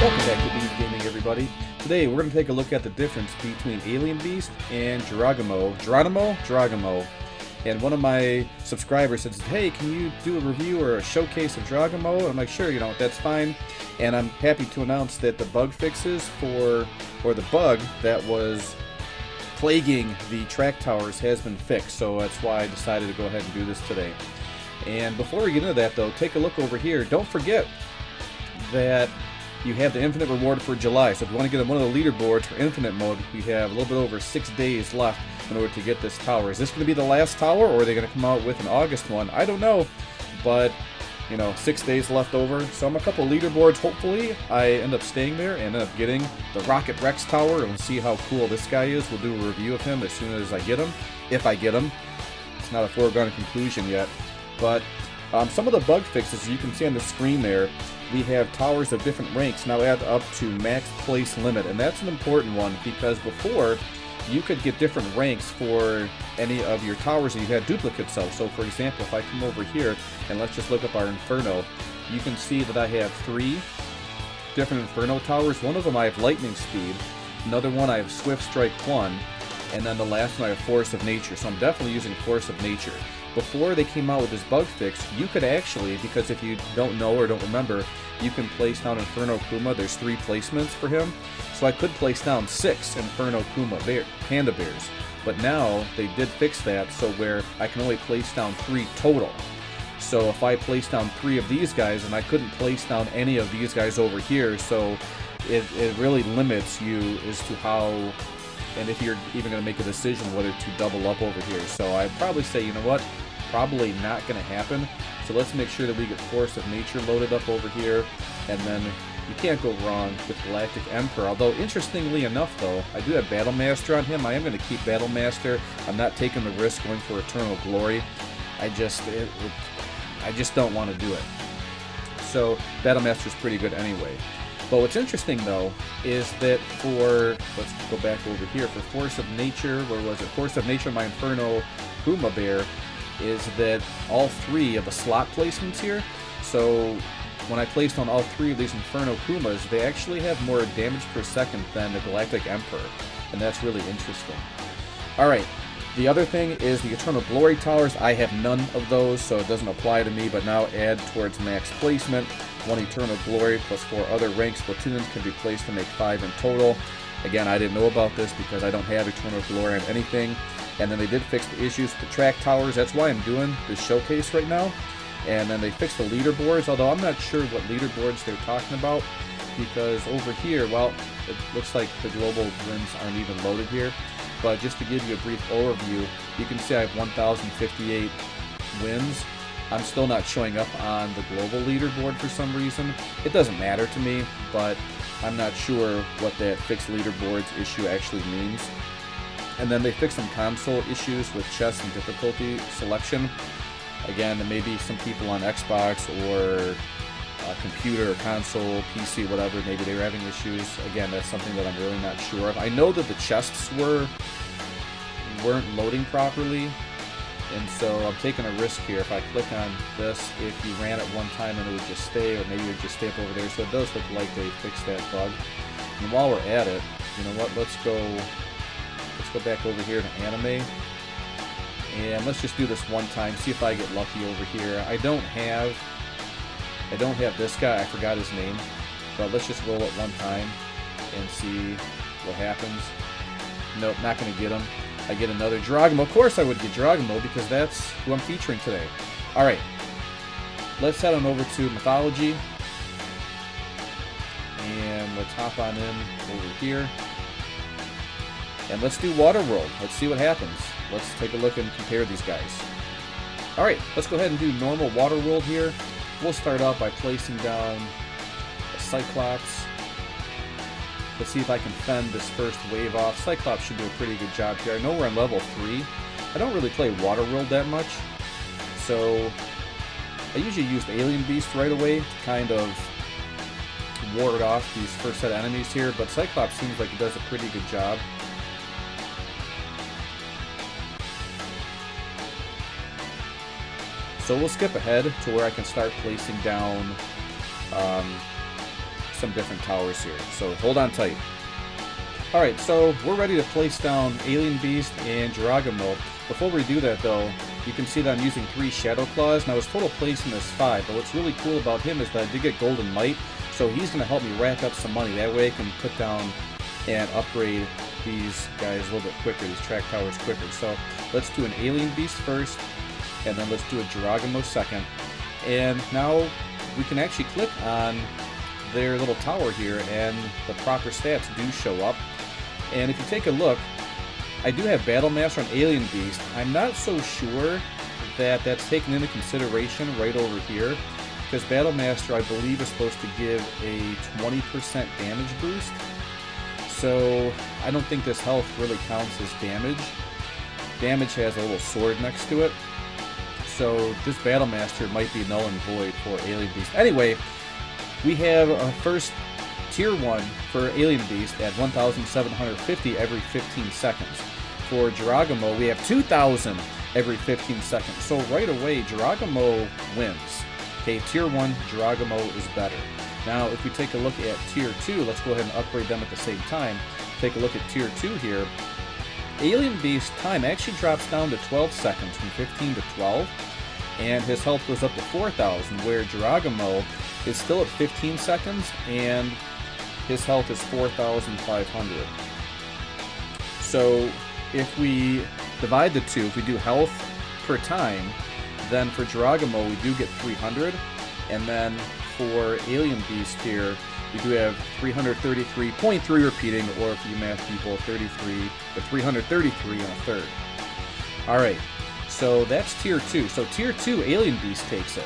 Welcome back to BeanGaming, everybody. Today we're going to take a look at the difference between Alien Beast and Jorogumo. And one of my subscribers says, hey, can you do a review or a showcase of Jorogumo? I'm like, sure, that's fine. And I'm happy to announce that the bug fixes or the bug that was plaguing the track towers has been fixed. So that's why I decided to go ahead and do this today. And before we get into that, though, take a look over here. Don't forget that you have the infinite reward for July. So if you want to get on one of the leaderboards for infinite mode, we have a little bit over 6 days left in order to get this tower. Is this going to be the last tower, or are they going to come out with an August one? I don't know, but 6 days left over. So I'm a couple leaderboards. Hopefully I end up staying there and end up getting the Rocket Rex tower, and we'll see how cool this guy is. We'll do a review of him as soon as I get him, if I get him. It's not a foregone conclusion yet, but some of the bug fixes you can see on the screen there. We have towers of different ranks now add up to max place limit, and that's an important one because before you could get different ranks for any of your towers that you had duplicates of. So for example, if I come over here and let's just look up our Inferno, you can see that I have 3 different Inferno towers. One of them I have Lightning Speed, another one I have Swift Strike 1, and then the last one I have Force of Nature. So I'm definitely using Force of Nature. Before they came out with this bug fix, you could actually, because if you don't know or don't remember, you can place down Inferno Kuma. There's 3 placements for him. So I could place down 6 Inferno Kuma Panda Bears. But now they did fix that so where I can only place down 3 total. So if I place down 3 of these guys, and I couldn't place down any of these guys over here, so it really limits you as to how, and if you're even going to make a decision whether to double up over here. So I'd probably say, you know what, probably not going to happen. So let's make sure that we get Force of Nature loaded up over here, and then you can't go wrong with Galactic Emperor. Although, interestingly enough, though, I do have Battle Master on him. I am going to keep Battle Master. I'm not taking the risk going for Eternal Glory. I just don't want to do it. So Battle Master is pretty good anyway. But what's interesting, though, is that for, let's go back over here, for Force of Nature, where was it? Force of Nature, my Inferno Kuma Bear, is that all 3 of the slot placements here, so when I placed on all 3 of these Inferno Kumas, they actually have more damage per second than the Galactic Emperor, and that's really interesting. Alright, the other thing is the Eternal Glory Towers. I have none of those, so it doesn't apply to me, but now add towards max placement. 1 Eternal Glory plus 4 other rank Splatoons can be placed to make 5 in total. Again, I didn't know about this because I don't have Eternal Glory on anything. And then they did fix the issues with the track towers. That's why I'm doing this showcase right now. And then they fixed the leaderboards, although I'm not sure what leaderboards they're talking about, because over here, well, it looks like the global wins aren't even loaded here. But just to give you a brief overview, you can see I have 1,058 wins. I'm still not showing up on the global leaderboard for some reason. It doesn't matter to me, but I'm not sure what that fixed leaderboards issue actually means. And then they fixed some console issues with chess and difficulty selection. Again, there may be some people on Xbox or computer, console, PC, whatever, maybe they were having issues. Again, that's something that I'm really not sure of. I know that the chests weren't loading properly, and so I'm taking a risk here. If I click on this, if you ran it one time and it would just stay, or maybe it would just stay up over there. So it does look like they fixed that bug. And while we're at it, you know what, let's go back over here to anime, and let's just do this one time, see if I get lucky over here. I don't have this guy, I forgot his name, but let's just roll it one time and see what happens. Nope, not going to get him. I get another Jorogumo. Of course I would get Jorogumo because that's who I'm featuring today. Alright, let's head on over to Mythology, and let's hop on in over here. And let's do Water World. Let's see what happens. Let's take a look and compare these guys. Alright, let's go ahead and do normal Water World here. We'll start out by placing down a Cyclops. Let's see if I can fend this first wave off. Cyclops should do a pretty good job here. I know we're on level 3. I don't really play Water World that much, so I usually use the Alien Beast right away to kind of ward off these first set of enemies here, but Cyclops seems like he does a pretty good job. So we'll skip ahead to where I can start placing down some different towers here. So hold on tight. Alright, so we're ready to place down Alien Beast and Jorogumo. Before we do that though, you can see that I'm using 3 Shadow Claws. Now his total placement is 5, but what's really cool about him is that I did get Golden Might, so he's going to help me rack up some money. That way I can put down and upgrade these guys a little bit quicker, these track towers quicker. So let's do an Alien Beast first, and then let's do a Jorogumo second. And now we can actually click on their little tower here, and the proper stats do show up. And if you take a look, I do have Battle Master on Alien Beast. I'm not so sure that that's taken into consideration right over here, because Battle Master, I believe, is supposed to give a 20% damage boost. So I don't think this health really counts as damage. Damage has a little sword next to it. So this Battle Master might be null and void for Alien Beast. Anyway, we have a first Tier 1 for Alien Beast at 1,750 every 15 seconds. For Jorogumo, we have 2,000 every 15 seconds. So right away, Jorogumo wins. Okay, Tier 1, Jorogumo is better. Now, if we take a look at Tier 2, let's go ahead and upgrade them at the same time. Take a look at Tier 2 here. Alien Beast time actually drops down to 12 seconds from 15 to 12. And his health goes up to 4,000, where Jorogumo is still at 15 seconds, and his health is 4,500. So if we divide the two, if we do health per time, then for Jorogumo we do get 300, and then for Alien Beast here we do have 333.3 repeating, or for you math people, 333 and a third. Alright, so that's Tier 2. So Tier 2, Alien Beast takes it.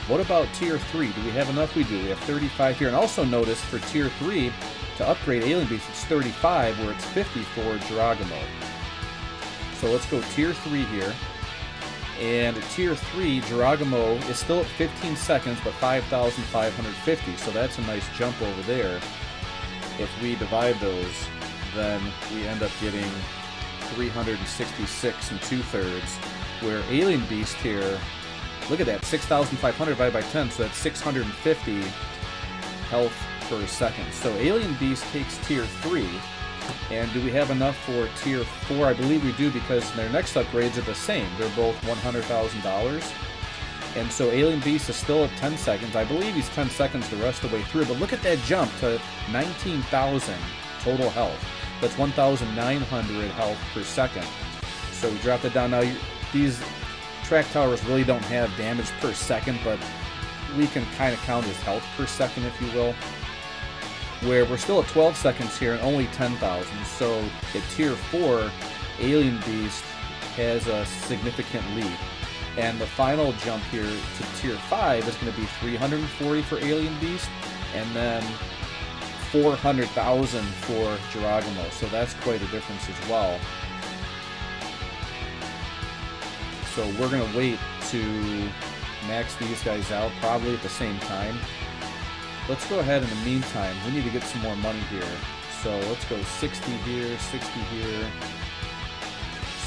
What about Tier 3? Do we have enough? We do. We have 35 here. And also notice for Tier 3, to upgrade Alien Beast, it's 35, where it's 50 for Jorogumo. So let's go Tier 3 here. And at Tier 3, Jorogumo is still at 15 seconds, but 5,550. So that's a nice jump over there. If we divide those, then we end up getting 366 and 2/3, where Alien Beast here, look at that, 6,500 divided by 10, so that's 650 health per second. So Alien Beast takes Tier 3, and do we have enough for Tier 4? I believe we do, because their next upgrades are the same. They're both $100,000. And so Alien Beast is still at 10 seconds. I believe he's 10 seconds the rest of the way through, but look at that jump to 19,000 total health. That's 1,900 health per second. So we drop that down. Now, these track towers really don't have damage per second, but we can kind of count as health per second, if you will. Where we're still at 12 seconds here and only 10,000. So at Tier 4, Alien Beast has a significant lead. And the final jump here to Tier 5 is going to be 340 for Alien Beast, and then 400,000 for Jorogumo. So that's quite a difference as well. So we're going to wait to max these guys out, probably at the same time. Let's go ahead in the meantime. We need to get some more money here. So let's go 60 here, 60 here,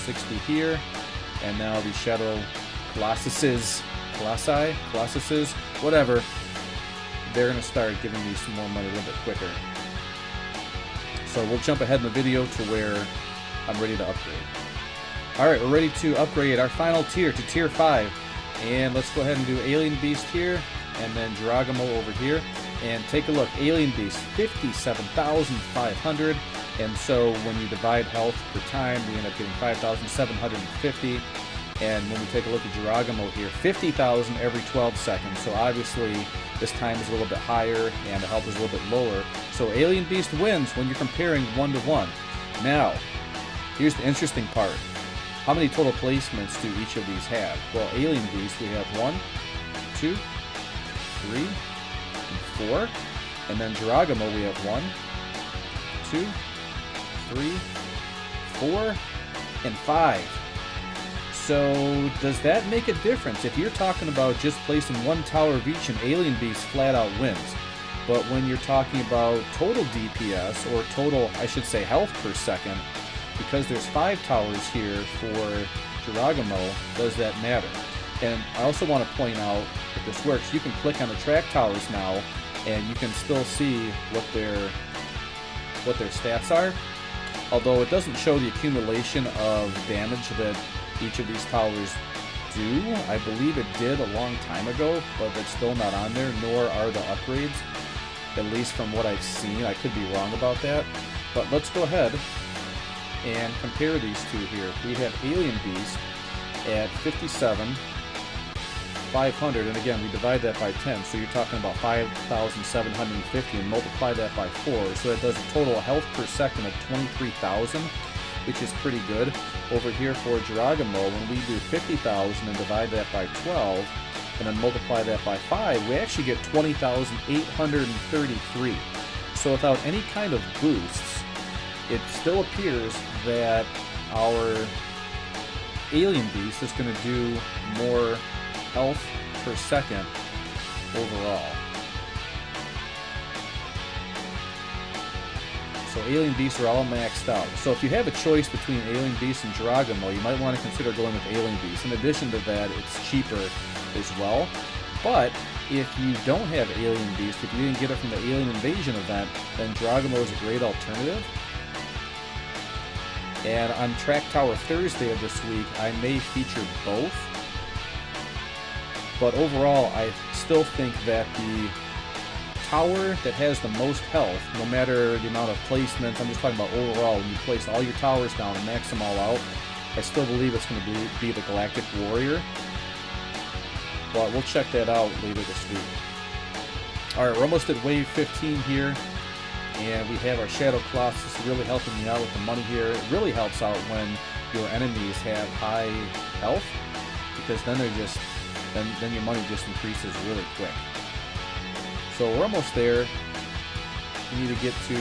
60 here. And now the Shadow Colossuses, whatever, they're going to start giving me some more money a little bit quicker. So we'll jump ahead in the video to where I'm ready to upgrade. Alright, we're ready to upgrade our final tier to Tier 5. And let's go ahead and do Alien Beast here, and then Jorogumo over here. And take a look, Alien Beast, 57,500. And so when you divide health per time, we end up getting 5,750. And when we take a look at Jorogumo here, 50,000 every 12 seconds. So obviously this time is a little bit higher and the health is a little bit lower. So Alien Beast wins when you're comparing 1-to-1. Now, here's the interesting part. How many total placements do each of these have? Well, Alien Beast, we have 1, 2, 3, and 4. And then Jorogumo, we have 1, 2, 3, 4, and 5. So does that make a difference? If you're talking about just placing one tower of each, an Alien Beast flat out wins. But when you're talking about total DPS, or total, I should say, health per second, because there's 5 towers here for Jorogumo, does that matter? And I also want to point out, if this works, you can click on the track towers now, and you can still see what their stats are. Although it doesn't show the accumulation of damage that each of these towers do. I believe it did a long time ago, but it's still not on there, nor are the upgrades, at least from what I've seen. I could be wrong about that. But let's go ahead and compare these two here. We have Alien Beast at 57,500, and again, we divide that by 10, so you're talking about 5,750, and multiply that by 4, so that does a total health per second of 23,000, which is pretty good. Over here for Jorogumo, when we do 50,000 and divide that by 12, and then multiply that by 5, we actually get 20,833. So without any kind of boosts, it still appears that our Alien Beast is going to do more health per second overall. So Alien Beasts are all maxed out. So if you have a choice between Alien Beast and Jorogumo, you might want to consider going with Alien Beast. In addition to that, it's cheaper as well. But if you don't have Alien Beast, if you didn't get it from the Alien Invasion event, then Jorogumo is a great alternative. And on Track Tower Thursday of this week, I may feature both. But overall, I still think that the tower that has the most health, no matter the amount of placements, I'm just talking about overall, when you place all your towers down and max them all out, I still believe it's going to be the Galactic Warrior. But we'll check that out later this week. Alright, we're almost at wave 15 here, and we have our Shadow Colossus really helping me out with the money here. It really helps out when your enemies have high health, because then they're just then your money just increases really quick. So we're almost there. We need to get to...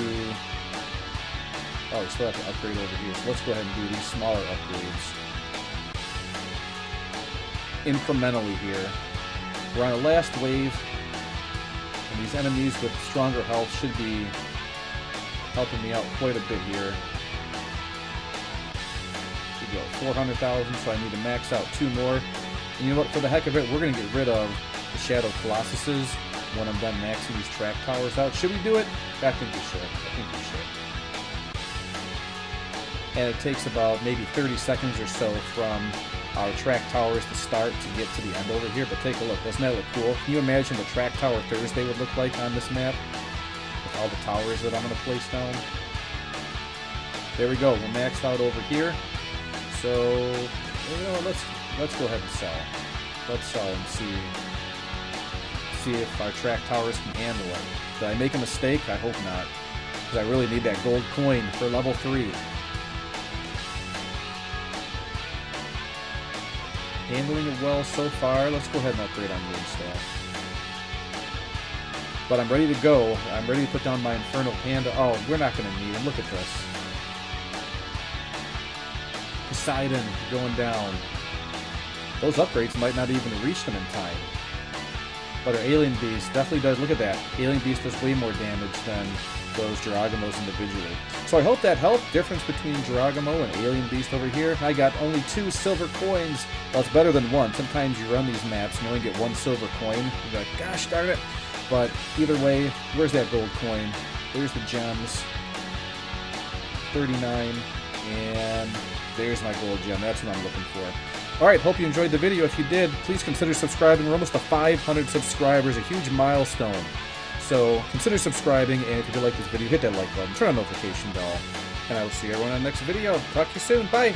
Oh, we still have to upgrade over here. So let's go ahead and do these smaller upgrades incrementally here. We're on the last wave, and these enemies with stronger health should be helping me out quite a bit here. We go 400,000, so I need to max out 2 more. And you know what? For the heck of it, we're going to get rid of the Shadow Colossuses when I'm done maxing these track towers out. Should we do it? I think we should. And it takes about maybe 30 seconds or so from our track towers to start to get to the end over here. But take a look. Doesn't that look cool? Can you imagine what Track Tower Thursday would look like on this map? With all the towers that I'm going to place down. There we go. We're maxed out over here. So, you know, let's go ahead and sell. Let's sell and see if our track towers can handle it. Did I make a mistake? I hope not, because I really need that gold coin for level 3. Handling it well so far. Let's go ahead and upgrade on Moon Staff. But I'm ready to go. I'm ready to put down my Infernal Panda. Oh, we're not going to need him. Look at this. Poseidon going down. Those upgrades might not even reach them in time. But our Alien Beast definitely does. Look at that. Alien Beast does way more damage than those Jorogumos individually. So I hope that helped. Difference between Jorogumo and Alien Beast over here. I got only 2 silver coins. Well, it's better than 1. Sometimes you run these maps and you only get 1 silver coin. You're like, gosh darn it. But either way, where's that gold coin? There's the gems. 39. And there's my gold gem. That's what I'm looking for. Alright, hope you enjoyed the video. If you did, please consider subscribing. We're almost to 500 subscribers, a huge milestone. So consider subscribing, and if you did like this video, hit that like button, turn on the notification bell, and I will see everyone on the next video. Talk to you soon. Bye!